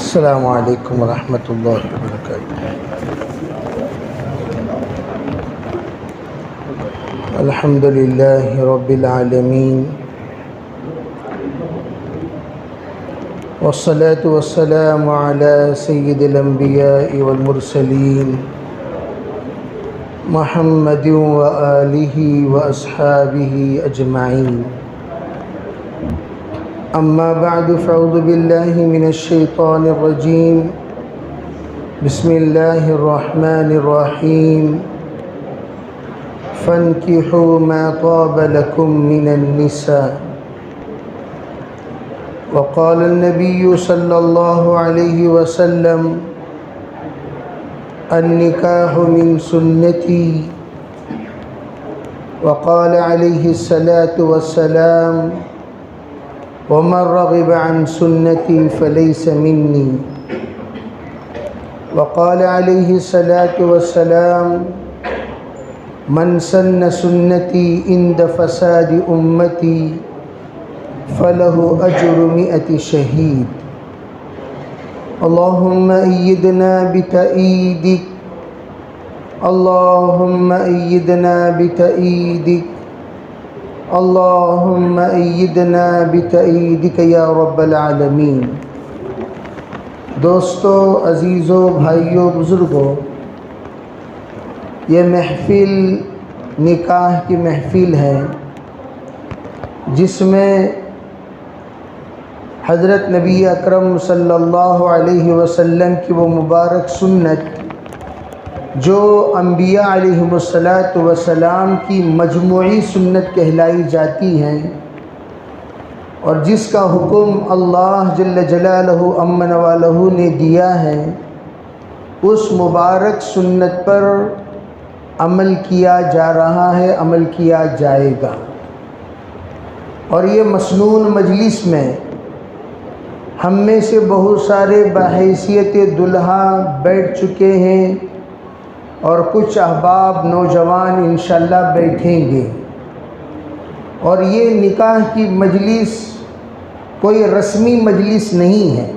السلام علیکم ورحمۃ اللہ وبرکاتہ۔ الحمد للہ رب العالمین، والصلاة والسلام علی سید الانبیاء والمرسلین محمد وآلہ واصحابہ اجمعین۔ اما بعد فاعوذ باللہ من الشیطان الرجیم، بسم اللہ الرحمن الرحیم۔ فانکحوا ما طاب لکم من النساء۔ وقال النبی صلی اللہ علیہ وسلم: النکاح من سنتی۔ وقال علیہ الصلاة والسلام: ومن رغب عن سنتی فلیس منی۔ وقال علیہ الصلاة والسلام: من سن سنتی عند فساد امتی فلہ اجر 100 شہید۔ اللہم ایدنا بتأییدک، اللہم ایدنا بتأییدک، اللہم ایدنا بتأییدک یا رب العالمین۔ دوستو، عزیزو، بھائیو، بزرگو، یہ محفل نکاح کی محفل ہے جس میں حضرت نبی اکرم صلی اللہ علیہ وسلم کی وہ مبارک سنت جو انبیاء علیہم السلام کی مجموعی سنت کہلائی جاتی ہیں، اور جس کا حکم اللہ جل جلالہ امن والہ نے دیا ہے، اس مبارک سنت پر عمل کیا جا رہا ہے، عمل کیا جائے گا۔ اور یہ مسنون مجلس میں ہم میں سے بہت سارے بحیثیت دلہا بیٹھ چکے ہیں، اور کچھ احباب نوجوان انشاءاللہ بیٹھیں گے۔ اور یہ نکاح کی مجلس کوئی رسمی مجلس نہیں ہے،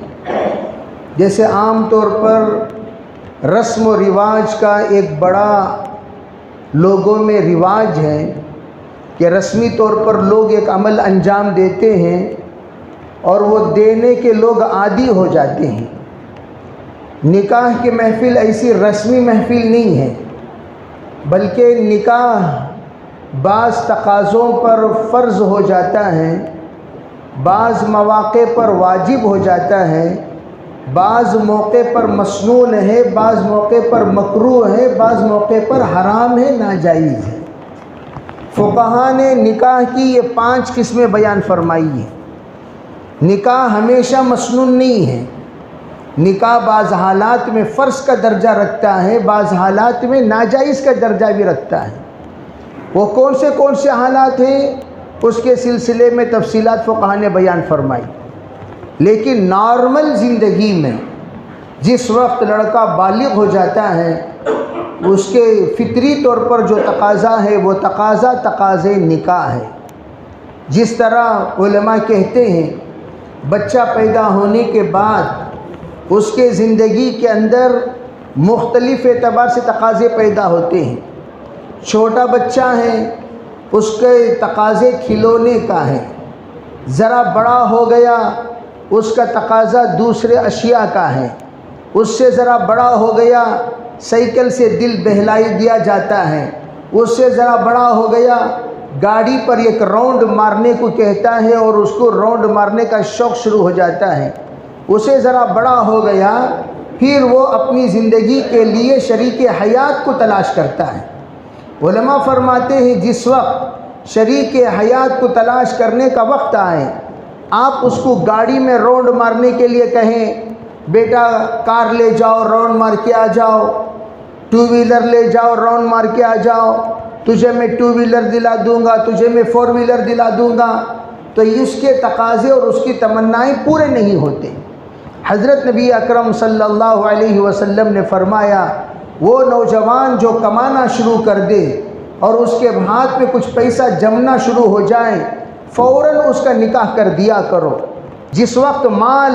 جیسے عام طور پر رسم و رواج کا ایک بڑا لوگوں میں رواج ہے کہ رسمی طور پر لوگ ایک عمل انجام دیتے ہیں اور وہ دینے کے لوگ عادی ہو جاتے ہیں۔ نکاح کی محفل ایسی رسمی محفل نہیں ہے، بلکہ نکاح بعض تقاضوں پر فرض ہو جاتا ہے، بعض مواقع پر واجب ہو جاتا ہے، بعض موقع پر مسنون ہے، بعض موقع پر مکروہ ہے، بعض موقع پر حرام ہے، ناجائز ہے۔ فقہا نے نکاح کی یہ 5 قسمیں بیان فرمائی ہیں۔ نکاح ہمیشہ مسنون نہیں ہے، نکاح بعض حالات میں فرض کا درجہ رکھتا ہے، بعض حالات میں ناجائز کا درجہ بھی رکھتا ہے۔ وہ کون سے حالات ہیں، اس کے سلسلے میں تفصیلات فقہا نے بیان فرمائی۔ لیکن نارمل زندگی میں جس وقت لڑکا بالغ ہو جاتا ہے، اس کے فطری طور پر جو تقاضا ہے وہ تقاضے نکاح ہے۔ جس طرح علماء کہتے ہیں بچہ پیدا ہونے کے بعد اس کے زندگی کے اندر مختلف اعتبار سے تقاضے پیدا ہوتے ہیں۔ چھوٹا بچہ ہے، اس کے تقاضے کھلونے کا ہے۔ ذرا بڑا ہو گیا، اس کا تقاضا دوسرے اشیاء کا ہے۔ اس سے ذرا بڑا ہو گیا، سائیکل سے دل بہلائی دیا جاتا ہے۔ اس سے ذرا بڑا ہو گیا، گاڑی پر ایک راؤنڈ مارنے کو کہتا ہے اور اس کو راؤنڈ مارنے کا شوق شروع ہو جاتا ہے۔ اسے ذرا بڑا ہو گیا، پھر وہ اپنی زندگی کے لیے شریک حیات کو تلاش کرتا ہے۔ علماء فرماتے ہیں جس وقت شریک حیات کو تلاش کرنے کا وقت آئے، آپ اس کو گاڑی میں راؤنڈ مارنے کے لیے کہیں بیٹا کار لے جاؤ، راؤنڈ مار کے آ جاؤ، 2 ویلر لے جاؤ، راؤنڈ مار کے آ جاؤ، تجھے میں 2 ویلر دلا دوں گا، تجھے میں 4 ویلر دلا دوں گا، تو اس کے تقاضے اور اس کی تمنائیں پورے نہیں ہوتے۔ حضرت نبی اکرم صلی اللہ علیہ وسلم نے فرمایا وہ نوجوان جو کمانا شروع کر دے اور اس کے ہاتھ میں کچھ پیسہ جمنا شروع ہو جائے، فوراً اس کا نکاح کر دیا کرو۔ جس وقت مال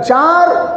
4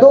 2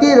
3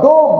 2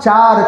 4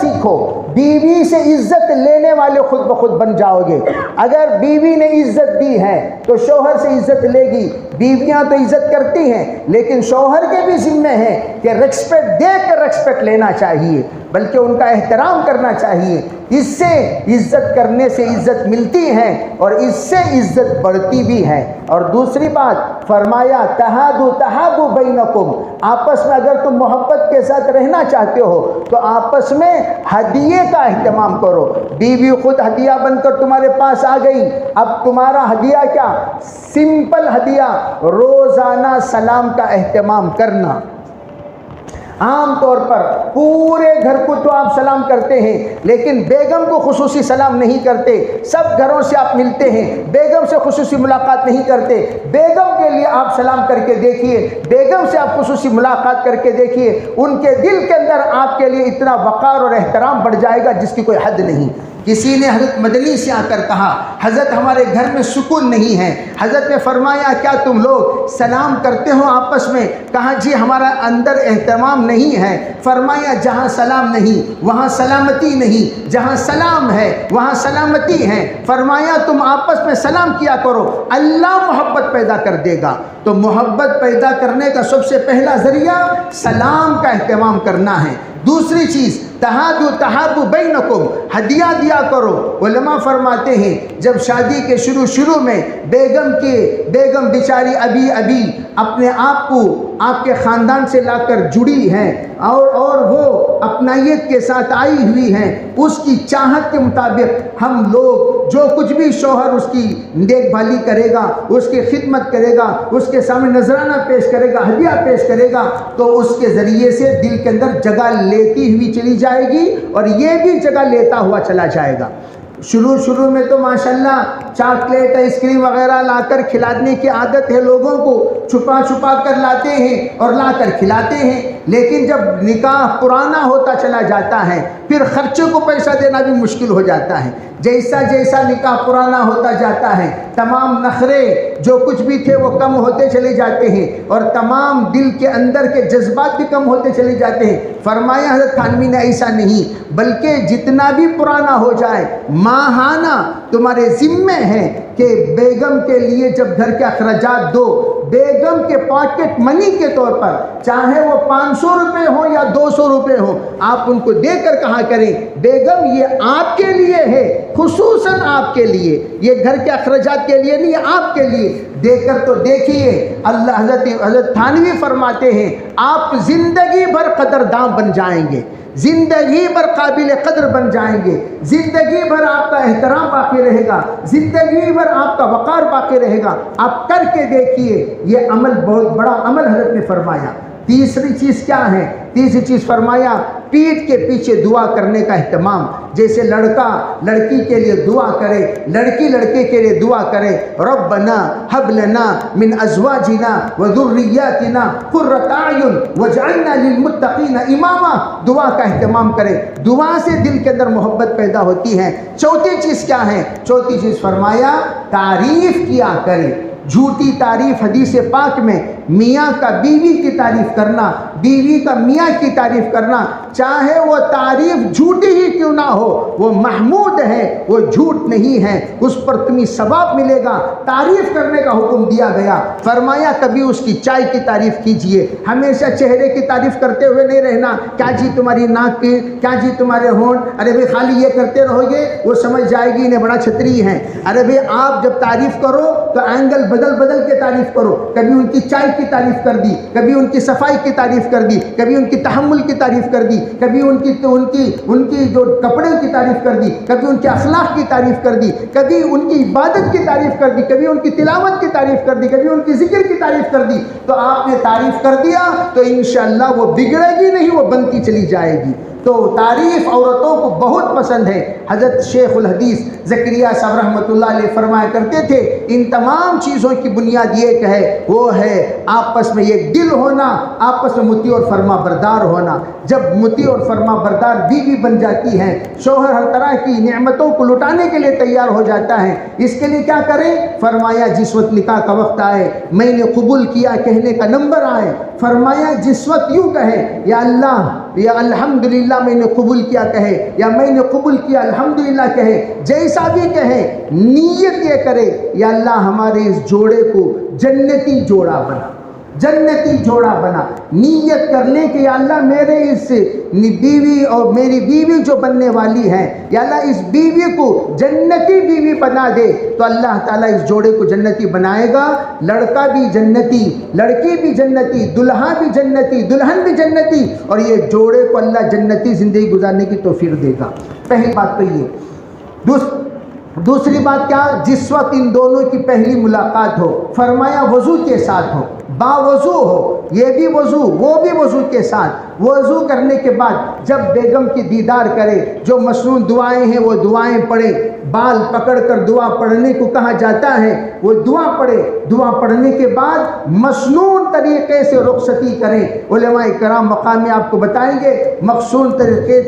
سیکھو، بیوی سے عزت لینے والے خود بخود بن جاؤ گے۔ اگر بیوی نے عزت دی ہے تو شوہر سے عزت لے گی۔ بیویاں تو عزت کرتی ہیں لیکن شوہر کے بھی ذمہ ہے کہ ریسپیکٹ دے کر ریسپیکٹ لینا چاہیے، بلکہ ان کا احترام کرنا چاہیے۔ اس سے عزت کرنے سے عزت ملتی ہے اور اس سے عزت بڑھتی بھی ہے۔ اور دوسری بات فرمایا تہادو بینکم، آپس میں اگر تم محبت کے ساتھ رہنا چاہتے ہو تو آپس میں ہدیے کا اہتمام کرو۔ بیوی خود ہدیہ بن کر تمہارے پاس آ گئی، اب تمہارا ہدیہ کیا؟ سمپل ہدیہ، روزانہ سلام کا اہتمام کرنا۔ عام طور پر پورے گھر کو تو آپ سلام کرتے ہیں لیکن بیگم کو خصوصی سلام نہیں کرتے۔ سب گھروں سے آپ ملتے ہیں، بیگم سے خصوصی ملاقات نہیں کرتے۔ بیگم کے لیے آپ سلام کر کے دیکھیے، بیگم سے آپ خصوصی ملاقات کر کے دیکھیے، ان کے دل کے اندر آپ کے لیے اتنا وقار اور احترام بڑھ جائے گا جس کی کوئی حد نہیں۔ کسی نے حضرت مدنی سے آ کر کہا حضرت ہمارے گھر میں سکون نہیں ہے۔ حضرت نے فرمایا کیا تم لوگ سلام کرتے ہو آپس میں؟ کہا جی ہمارا اندر اہتمام نہیں ہے۔ فرمایا جہاں سلام نہیں وہاں سلامتی نہیں، جہاں سلام ہے وہاں سلامتی ہے۔ فرمایا تم آپس میں سلام کیا کرو، اللہ محبت پیدا کر دے گا۔ تو محبت پیدا کرنے کا سب سے پہلا ذریعہ سلام کا اہتمام کرنا ہے۔ دوسری چیز تہادو بینکم، ہدیہ دیا کرو۔ علماء فرماتے ہیں جب شادی کے شروع میں بیگم بیچاری ابھی اپنے آپ کو آپ کے خاندان سے لا کر جڑی ہے اور وہ اپنائیت کے ساتھ آئی ہوئی ہیں، اس کی چاہت کے مطابق ہم لوگ جو کچھ بھی شوہر اس کی دیکھ بھالی کرے گا، اس کی خدمت کرے گا، اس کے سامنے نذرانہ پیش کرے گا، ہدیہ پیش کرے گا، تو اس کے ذریعے سے دل کے اندر جگہ لیتی ہوئی چلی جائے گی اور یہ بھی جگہ لیتا ہوا چلا جائے گا۔ شروع میں تو ماشاءاللہ چاکلیٹ آئس کریم وغیرہ لا کر کھلانے کی عادت ہے لوگوں کو، چھپا کر لاتے ہیں اور لا کر کھلاتے ہیں، لیکن جب نکاح پرانا ہوتا چلا جاتا ہے پھر خرچے کو پیسہ دینا بھی مشکل ہو جاتا ہے۔ جیسا نکاح پرانا ہوتا جاتا ہے تمام نخرے جو کچھ بھی تھے وہ کم ہوتے چلے جاتے ہیں اور تمام دل کے اندر کے جذبات بھی کم ہوتے چلے جاتے ہیں۔ فرمایا حضرت تھانوی نے ایسا نہیں، بلکہ جتنا بھی پرانا ہو جائے ماہانہ تمہارے ذمے ہے کہ بیگم کے لیے جب گھر کے اخراجات دو، بیگم کے پاکٹ منی کے طور پر چاہے وہ 500 روپے ہو یا 200 روپے ہو، آپ ان کو دے کر کہا کریں بیگم یہ آپ کے لیے ہے، خصوصاً آپ کے لیے، یہ گھر کے اخراجات کے لیے نہیں، آپ کے لیے دے کر تو دیکھیے۔ اللہ حضرت تھانوی فرماتے ہیں آپ زندگی بھر قدرداں بن جائیں گے، زندگی بھر قابل قدر بن جائیں گے، زندگی بھر آپ کا احترام باقی رہے گا، زندگی بھر آپ کا وقار باقی رہے گا۔ آپ کر کے دیکھیے، یہ عمل بہت بڑا عمل حضرت نے فرمایا۔ تیسری چیز کیا ہے؟ تیسری چیز فرمایا پیٹھ کے پیچھے دعا کرنے کا اہتمام۔ جیسے لڑکا لڑکی کے لیے دعا کرے، لڑکی لڑکے کے لیے دعا کرے، ربنا ہب لنا من ازواجنا وذریاتنا قرۃ اعین واجعلنا للمتقین اماما، دعا کا اہتمام کرے، دعا سے دل کے اندر محبت پیدا ہوتی ہے۔ چوتھی چیز کیا ہے؟ چوتھی چیز فرمایا تعریف کیا کرے۔ جھوٹی تعریف حدیث پاک میں میاں کا بیوی کی تعریف کرنا، بیوی کا میاں کی تعریف کرنا، چاہے وہ تعریف جھوٹی ہی کیوں نہ ہو، وہ محمود ہے، وہ جھوٹ نہیں ہے، اس پر تمہیں ثواب ملے گا۔ تعریف کرنے کا حکم دیا گیا۔ فرمایا کبھی اس کی چائے کی تعریف کیجئے، ہمیشہ چہرے کی تعریف کرتے ہوئے نہیں رہنا، کیا جی تمہاری ناک کی، کیا جی تمہارے ہونٹ، ارے بھائی خالی یہ کرتے رہو گے وہ سمجھ جائے گی انہیں بڑا چھتری ہے۔ ارے بھائی آپ جب تعریف کرو تو اینگل بدل کے تعریف کرو، کبھی ان کی چائے کی تعریف کر دی، کبھی ان کی صفائی کی تعریف کر دی، کبھی ان کی تحمل کی تعریف کر دی، کبھی ان کی جو کپڑے کی تعریف کر دی، کبھی ان کے اخلاق کی تعریف کر دی، کبھی ان کی عبادت کی تعریف کر دی، کبھی ان کی تلاوت کی تعریف کر دی، کبھی ان کی ذکر کی تعریف کر دی۔ تو آپ نے تعریف کر دیا تو انشاءاللہ وہ بگڑے گی نہیں، وہ بنتی چلی جائے گی۔ تو تعریف عورتوں کو بہت پسند ہے۔ حضرت شیخ الحدیث زکریا صاحب رحمۃ اللہ علیہ فرمایا کرتے تھے ان تمام چیزوں کی بنیاد ایک ہے، وہ ہے آپس میں ایک دل ہونا، آپس میں مطیع اور فرما بردار ہونا۔ جب مطیع اور فرما بردار بیوی بن جاتی ہے، شوہر ہر طرح کی نعمتوں کو لٹانے کے لیے تیار ہو جاتا ہے۔ اس کے لیے کیا کریں؟ فرمایا جس وقت نکاح کا وقت آئے، میں نے قبول کیا کہنے کا نمبر آئے، فرمایا جس وقت یوں کہے یا اللہ یا الحمدللہ میں نے قبول کیا کہے، یا میں نے قبول کیا الحمدللہ کہے، جیسا بھی کہے نیت یہ کرے یا اللہ ہمارے اس جوڑے کو جنتی جوڑا بنا، جنتی جوڑا بنا۔ نیت کر لیں کہ یا اللہ میرے اس بیوی اور میری بیوی جو بننے والی ہے، یا اللہ اس بیوی کو جنتی بیوی بنا دے، تو اللہ تعالیٰ اس جوڑے کو جنتی بنائے گا۔ لڑکا بھی جنتی، لڑکی بھی جنتی، دلہا بھی جنتی، دلہن بھی جنتی، اور یہ جوڑے کو اللہ جنتی زندگی گزارنے کی توفیق دے گا۔ پہلی بات تو یہ۔ دوسری بات کیا؟ جس وقت ان دونوں کی پہلی ملاقات ہو، فرمایا وضو کے ساتھ ہو، باوضو ہو، یہ بھی وضو وہ بھی وضو کے ساتھ۔ وضو کرنے کے بعد جب بیگم کی دیدار کرے، جو مصنون دعائیں ہیں وہ دعائیں پڑھے، بال پکڑ کر دعا پڑھنے کو کہا جاتا ہے، وہ دعا پڑھے۔ دعا پڑھنے کے بعد مصنون طریقے سے رخصتی کریں۔ علماء کرام مقام میں آپ کو بتائیں گے مخصوص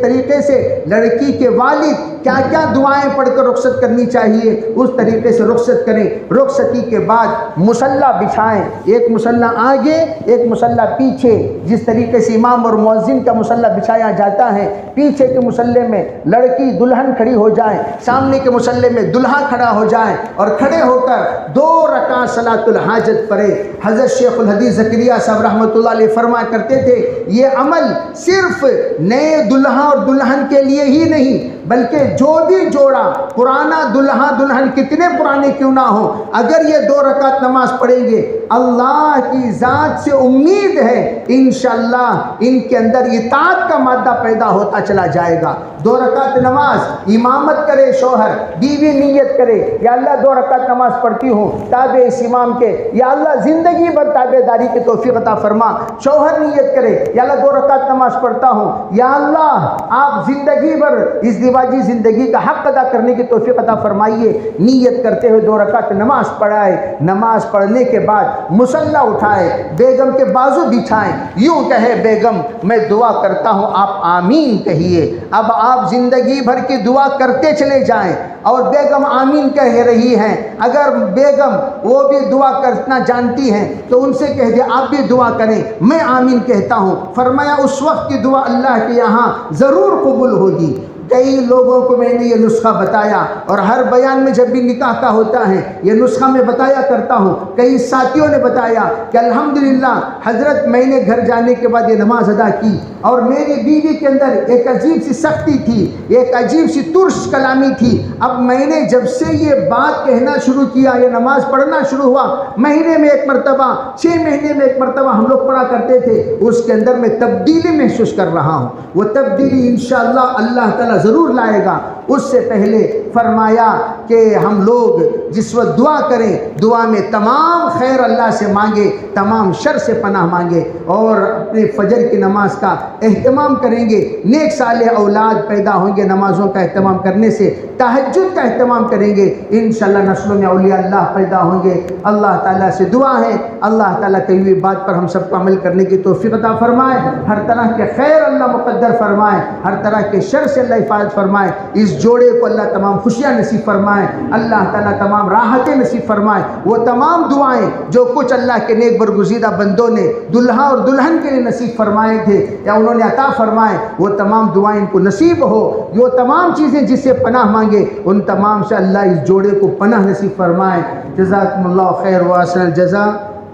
طریقے سے لڑکی کے والد کیا کیا دعائیں پڑھ کر رخصت کرنی چاہیے، اس طریقے سے رخصت کریں۔ رخصتی کے بعد مصلی بچھائیں، ایک مصلی آگے ایک مصلی پیچھے، جس طریقے سے امام اور مؤذن کا مصلی بچھایا جاتا ہے۔ پیچھے کے مصلی میں لڑکی دلہن کھڑی ہو جائے، سامنے کے مصلی میں دلہا کھڑا ہو جائے، اور کھڑے ہو کر 2 رکعت صلاۃ الحاجت پڑھے۔ حضرت شیخ الحدیث زکریا صاحب رحمۃ اللہ علیہ فرمایا کرتے تھے یہ عمل صرف نئے دلہا اور دلہن کے لیے ہی نہیں، بلکہ جو بھی جوڑا پرانا دلہا دلہن کتنے پرانے کیوں نہ ہو، اگر یہ 2 رکعت نماز پڑھیں گے، اللہ کی ذات سے امید ہے انشاءاللہ ان کے اندر اطاعت کا مادہ پیدا ہوتا چلا جائے گا۔ 2 رکعت نماز امامت کرے شوہر، بیوی نیت کرے یا اللہ 2 رکعت نماز پڑھتی ہوں تابع اس امام کے، یا اللہ زندگی بھر تابع داری کی توفیق عطا فرما۔ شوہر نیت کرے یا اللہ 2 رکعت نماز پڑھتا ہوں، یا اللہ آپ زندگی بھر اس دیواجی زندگی کا حق ادا کرنے کی توفیق عطا فرمائیے۔ نیت کرتے ہوئے 2 رکعت نماز پڑھائے۔ نماز پڑھنے کے بعد مصلی اٹھائے، بیگم کے بازو بچھائیں، یوں کہے بیگم میں دعا کرتا ہوں آپ آمین کہیے۔ اب آپ زندگی بھر کی دعا کرتے چلے جائیں، اور بیگم آمین کہہ رہی ہیں، اگر بیگم وہ بھی دعا کرنا جانتی ہیں تو ان سے کہہ دیں آپ بھی دعا کریں، میں آمین کہتا ہوں۔ فرمایا اس وقت کی دعا اللہ کے یہاں ضرور قبول ہوگی۔ کئی لوگوں کو میں نے یہ نسخہ بتایا، اور ہر بیان میں جب بھی نکاح کا ہوتا ہے یہ نسخہ میں بتایا کرتا ہوں۔ کئی ساتھیوں نے بتایا کہ الحمدللہ حضرت میں نے گھر جانے کے بعد یہ نماز ادا کی، اور میری بیوی کے اندر ایک عجیب سی سختی تھی، ایک عجیب سی ترش کلامی تھی۔ اب میں نے جب سے یہ بات کہنا شروع کیا، یہ نماز پڑھنا شروع ہوا، مہینے میں 1 مرتبہ، 6 مہینے میں 1 مرتبہ ہم لوگ پڑھا کرتے تھے، اس کے اندر میں تبدیلی محسوس کر رہا ہوں۔ وہ تبدیلی انشاءاللہ اللہ تعالیٰ ضرور لائے گا۔ اس سے پہلے فرمایا کہ ہم لوگ جس وقت دعا کریں، دعا میں تمام خیر اللہ سے مانگے، تمام شر سے پناہ مانگے، اور اپنے فجر کی نماز کا اہتمام کریں گے، نیک صالح اولاد پیدا ہوں گے نمازوں کا اہتمام کرنے سے، تہجد کا اہتمام کریں گے، انشاءاللہ نسلوں میں اولیاء اللہ پیدا ہوں گے۔ اللہ تعالیٰ سے دعا ہے اللہ تعالیٰ کہی ہوئی بات پر ہم سب کو عمل کرنے کی توفیق عطا فرمائے، ہر طرح کے خیر اللہ مقدر فرمائے، ہر طرح کے شر سے اللہ حفاظت فرمائے، اس جوڑے کو اللہ تمام خوشیاں نصیب فرمائے، اللہ تعالیٰ تمام راحتیں نصیب فرمائے۔ وہ تمام دعائیں جو کچھ اللہ کے نیک برگزیدہ بندوں نے دلہا اور دلہن کے لیے نصیب فرمائے تھے یا انہوں نے عطا فرمائے، وہ تمام دعائیں ان کو نصیب ہو۔ وہ تمام چیزیں جس سے پناہ مانگے ان تمام سے اللہ اس جوڑے کو پناہ نصیب فرمائے۔ جزاکم اللہ خیر و احسن الجزا۔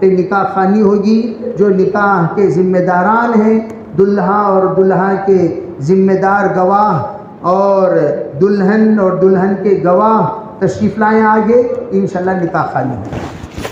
نکاح خوانی ہوگی، جو نکاح کے ذمہ داران ہیں، دلہا اور دلہا کے ذمہ دار گواہ اور دلہن اور دلہن کے گواہ تشریف لائیں آگے، انشاءاللہ نکاح خوانی ہوگی۔